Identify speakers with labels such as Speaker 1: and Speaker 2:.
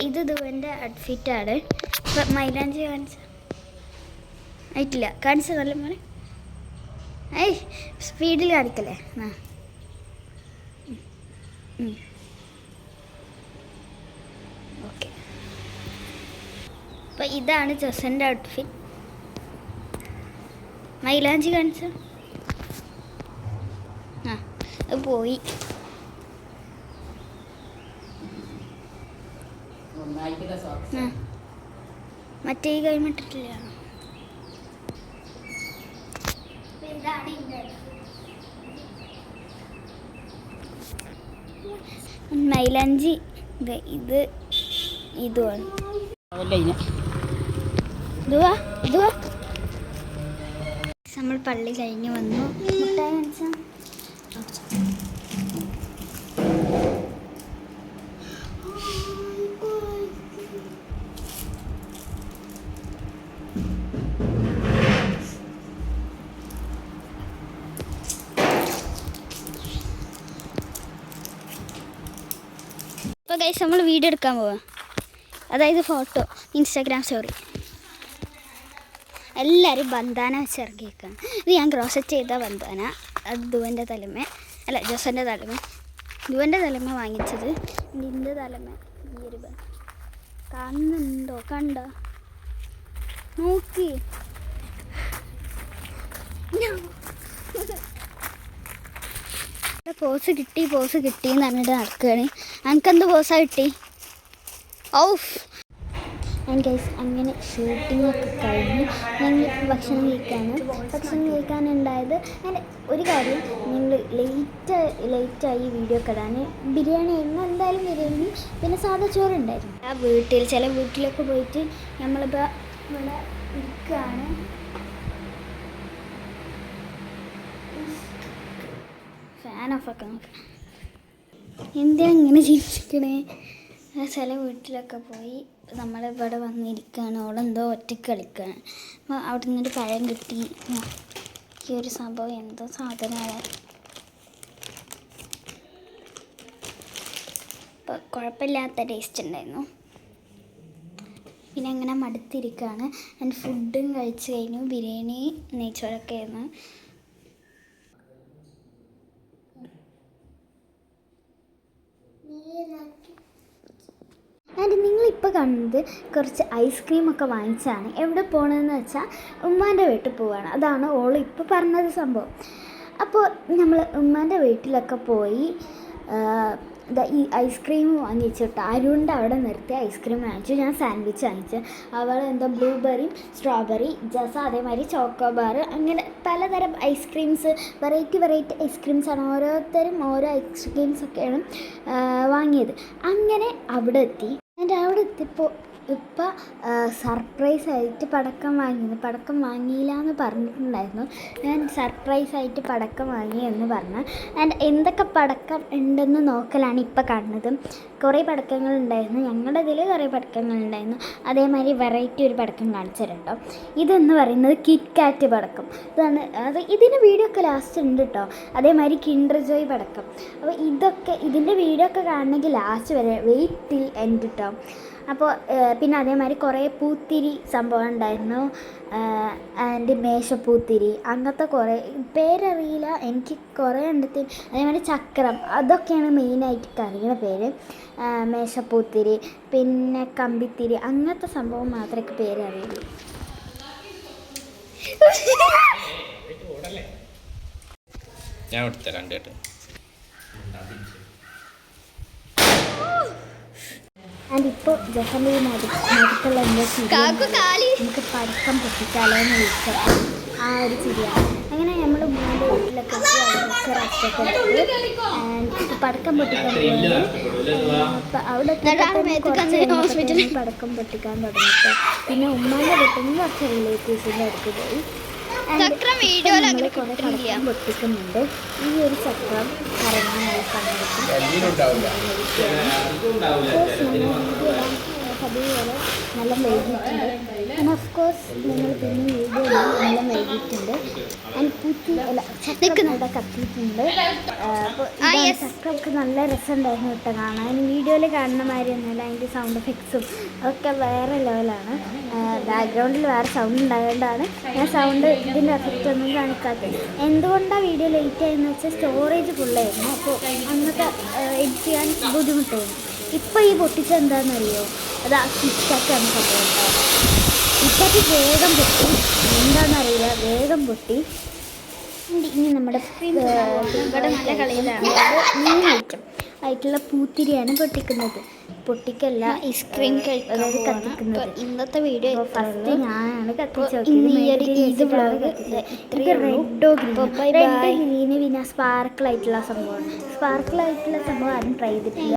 Speaker 1: ഇത് ദുവൻ്റെ ഔട്ട്ഫിറ്റാണ്. ഇപ്പം മൈലാഞ്ചി കാണിച്ച ആയിട്ടില്ല, കാണിച്ച നല്ല മോനെ. ഏയ് സ്പീഡിൽ കാണിക്കല്ലേ. ഓക്കെ, അപ്പം ഇതാണ് ജസൻ്റെ ഔട്ട്ഫിറ്റ്. മൈലാഞ്ചി കാണിച്ച അത് പോയി. മറ്റേ ഈ കൈമിട്ടിട്ടില്ല. മൈലാഞ്ചി ഇത് ഇതുമാണ്. നമ്മൾ പള്ളി കഴിഞ്ഞ് വന്നു. മുട്ടായി കാണിച്ച ഇപ്പോൾ ഗൈസ് നമ്മൾ വീഡിയോ എടുക്കാൻ പോവാം. അതായത് ഫോട്ടോ, ഇൻസ്റ്റാഗ്രാം സ്റ്റോറി. എല്ലാവരും ബന്ധാന വെച്ച് ഇറങ്ങിയേക്കാണ്. ഇത് ഞാൻ ക്രോസറ്റ് ചെയ്ത ബന്ധാന. അത് ദുവൻ്റെ തലമ അല്ല ജോസൻ്റെ തലമ. ദുവൻ്റെ തലമ വാങ്ങിച്ചത്. നിൻ്റെ തലമ ഈ ഒരു കാണുന്നുണ്ടോ? കണ്ടോ? നോക്കി പോസ് കിട്ടി എന്ന് പറഞ്ഞിട്ട് നടക്കുകയാണ്. എനിക്കെന്ത് പോസാണ് കിട്ടി? ഔഫ്. ആൻഡ് ഗൈസ് അങ്ങനെ ഷൂട്ടിങ്ങൊക്കെ കഴിഞ്ഞ് ഞങ്ങൾ ഭക്ഷണം കഴിക്കാനുണ്ടായത്. ആൻഡ് ഒരു കാര്യം, ഞങ്ങൾ ലേറ്റായി വീഡിയോ ഒക്കെ ഇടാൻ. ബിരിയാണി ആയിരുന്നു, എന്തായാലും ബിരിയാണി, പിന്നെ സാധാ ചോറുണ്ടായിരുന്നു. ആ വീട്ടിൽ ചില വീട്ടിലൊക്കെ പോയിട്ട് നമ്മളിപ്പോൾ ഇവിടെ ഇരിക്കുകയാണ്. ഫാൻ ഓഫാക്കാൻ നോക്കാം. എന്താ ഇങ്ങനെ ചിരിച്ചിരിക്കണേ? ചില വീട്ടിലൊക്കെ പോയി നമ്മളിവിടെ വന്നിരിക്കുകയാണ്. ഓളെന്തോ ഒറ്റയ്ക്ക് കളിക്കുകയാണ്. അപ്പോൾ അവിടെ നിന്നൊരു പഴം കിട്ടി. ഈ ഒരു സംഭവം എന്തോ സാധനമാണ്. അപ്പോൾ കുഴപ്പമില്ലാത്ത ടേസ്റ്റ് ഉണ്ടായിരുന്നു. പിന്നെ അങ്ങനെ മടുത്തിരിക്കുകയാണ്. ഞാൻ ഫുഡും കഴിച്ച് കഴിഞ്ഞു. ബിരിയാണി, നെയ്ച്ചോറൊക്കെ ആയിരുന്നു. ആൻഡ് നിങ്ങളിപ്പോൾ കാണുന്നത് കുറച്ച് ഐസ്ക്രീമൊക്കെ വാങ്ങിച്ചാണ്. എവിടെ പോകണമെന്ന് വെച്ചാൽ ഉമ്മാൻ്റെ വീട്ടിൽ പോവുകയാണ്. അതാണ് ഓൾ ഇപ്പോൾ പറഞ്ഞത് സംഭവം. അപ്പോൾ നമ്മൾ ഉമ്മാൻ്റെ വീട്ടിലൊക്കെ പോയി ഈ ഐസ്ക്രീം വാങ്ങിച്ചിട്ട് അരുണിൻ്റെ അവിടെ നിർത്തി ഐസ്ക്രീം വാങ്ങിച്ചു. ഞാൻ സാൻഡ്വിച്ച് വാങ്ങിച്ചു. അവൾ എന്താ ബ്ലൂബെറിയും സ്ട്രോബെറി, ജസ അതേമാതിരി ചോക്കോബാർ, അങ്ങനെ പലതരം ഐസ്ക്രീംസ്, വെറൈറ്റി ഐസ്ക്രീംസാണ്. ഓരോരുത്തരും ഓരോ ഐസ്ക്രീംസൊക്കെയാണ് വാങ്ങിയത്. അങ്ങനെ അവിടെ എത്തി. എൻ്റെ അവിടെ എത്തിയപ്പോൾ ഇപ്പം സർപ്രൈസായിട്ട് പടക്കം വാങ്ങിയില്ല എന്ന് പറഞ്ഞിട്ടുണ്ടായിരുന്നു. ഞാൻ സർപ്രൈസായിട്ട് പടക്കം വാങ്ങി എന്ന് പറഞ്ഞു. ആൻഡ് എന്തൊക്കെ പടക്കം ഉണ്ടെന്ന് നോക്കലാണ് ഇപ്പം കാണുന്നത്. കുറേ പടക്കങ്ങളുണ്ടായിരുന്നു. ഞങ്ങളുടെ ഇതിൽ കുറേ പടക്കങ്ങളുണ്ടായിരുന്നു. അതേമാതിരി വെറൈറ്റി ഒരു പടക്കം കാണിച്ചു തരാം കേട്ടോ. ഇതെന്ന് പറയുന്നത് കിറ്റ് കാറ്റ് പടക്കം. ഇതിൻ്റെ വീഡിയോ ഒക്കെ ലാസ്റ്റ് ഉണ്ട് കേട്ടോ. അതേമാതിരി കിൻഡർ ജോയ് പടക്കം. അപ്പോൾ ഇതിൻ്റെ വീഡിയോ ഒക്കെ കാണണമെങ്കിൽ ലാസ്റ്റ് വരെ വെയിറ്റ് ടിൽ എൻഡ് കേട്ടോ. അപ്പോൾ പിന്നെ അതേമാതിരി കുറേ പൂത്തിരി സംഭവം ഉണ്ടായിരുന്നു. ആൻഡ് മേശപ്പൂത്തിരി, അങ്ങനത്തെ കുറേ പേരറിയില്ല എനിക്ക്, കുറേ ഉണ്ട്. അതേമാതിരി ചക്രം, അതൊക്കെയാണ് മെയിനായിട്ട് അറിയുന്ന പേര്. മേശപ്പൂത്തിരി, പിന്നെ കമ്പിത്തിരി, അങ്ങനത്തെ സംഭവം മാത്രമേ പേരറിയുള്ളൂ.
Speaker 2: ഞാൻ എടുത്തരാം കേട്ടോ.
Speaker 1: ആൻഡ് ഇപ്പോൾ ജസൻ്റെ മടുത്തുള്ള എന്താ നമുക്ക് പടക്കം പൊട്ടിച്ചാലോ എന്ന് ചോദിച്ചപ്പോൾ ആ ഒരു ചിരിയാണ്. അങ്ങനെ നമ്മൾ ഉമ്മാൻ്റെ വീട്ടിലൊക്കെ ആൻഡ് പടക്കം പൊട്ടിക്കാൻ അവിടെ പടക്കം പൊട്ടിക്കാൻ തുടങ്ങിയിട്ട് പിന്നെ ഉമ്മാൻ്റെ വീട്ടിൽ നിന്ന് കുറച്ച് റിലേറ്റീവ്സിൻ്റെ അടുത്ത് പോയി. കുറേ പടക്കം പൊട്ടിക്കുന്നുണ്ട്. ഈ ഒരു ചക്രം കറങ്ങാൻ സമയത്ത് അതേപോലെ നല്ല വൈകിട്ടുണ്ട്. ആൻഡ് ഓഫ് കോഴ്സ് നിങ്ങൾ പിന്നെ വീഡിയോ നല്ല വൈകിട്ടുണ്ട്. ആൻഡ് പൂത്തി അല്ല ചക്രം ഇവിടെ കത്തിയിട്ടുണ്ട്. അപ്പോൾ ചക്രമൊക്കെ നല്ല രസമുണ്ടായിരുന്നു കേട്ടോ കാണാൻ. വീഡിയോയിൽ കാണുന്ന മാതിരി ഒന്നുമല്ല. അതിൻ്റെ സൗണ്ട് എഫക്ട്സും അതൊക്കെ വേറെ ലെവലാണ്. ബാക്ക്ഗ്രൗണ്ടിൽ വേറെ സൗണ്ട് ഉണ്ടായതുകൊണ്ടാണ് ഞാൻ സൗണ്ട് ഇതിൻ്റെ എഫക്റ്റ് ഒന്നും കാണിക്കാത്തത്. എന്തുകൊണ്ടാണ് വീഡിയോ ലേറ്റ് ആയെന്ന് വെച്ചാൽ സ്റ്റോറേജ് ഫുള്ളായിരുന്നു. അപ്പോൾ അന്നത്തെ എഡിറ്റ് ചെയ്യാൻ ബുദ്ധിമുട്ടായിരുന്നു. ഇപ്പോൾ ഈ പൊട്ടിച്ച എന്താണെന്നറിയോ? അത് ആ കിറ്റാറ്റാണ് സംഭവം കേട്ടോ. കിറ്റാറ്റ് വേഗം പൊട്ടി, എന്താണെന്നറിയില്ല, വേഗം പൊട്ടി. ഇനി നമ്മുടെ ഇവിടെ നല്ല കളിയിലാണ്. മൂന്ന് ഐറ്റം ആയിട്ടുള്ള പൂത്തിരിയാണ് പൊട്ടിക്കുന്നത്. പൊട്ടിക്കല്ല, ഐസ്ക്രീം അതായത് കത്തിക്കുന്നത്. ഇന്നത്തെ വീഡിയോ ഫസ്റ്റ് ഞാനാണ് കത്തിച്ചത്. ഗ്രീന് പിന്നെ സ്പാർക്കിൾ ആയിട്ടുള്ള സംഭവമാണ്. സ്പാർക്കിൾ ആയിട്ടുള്ള സംഭവം ആരും ട്രൈ ചെയ്തിട്ടില്ല.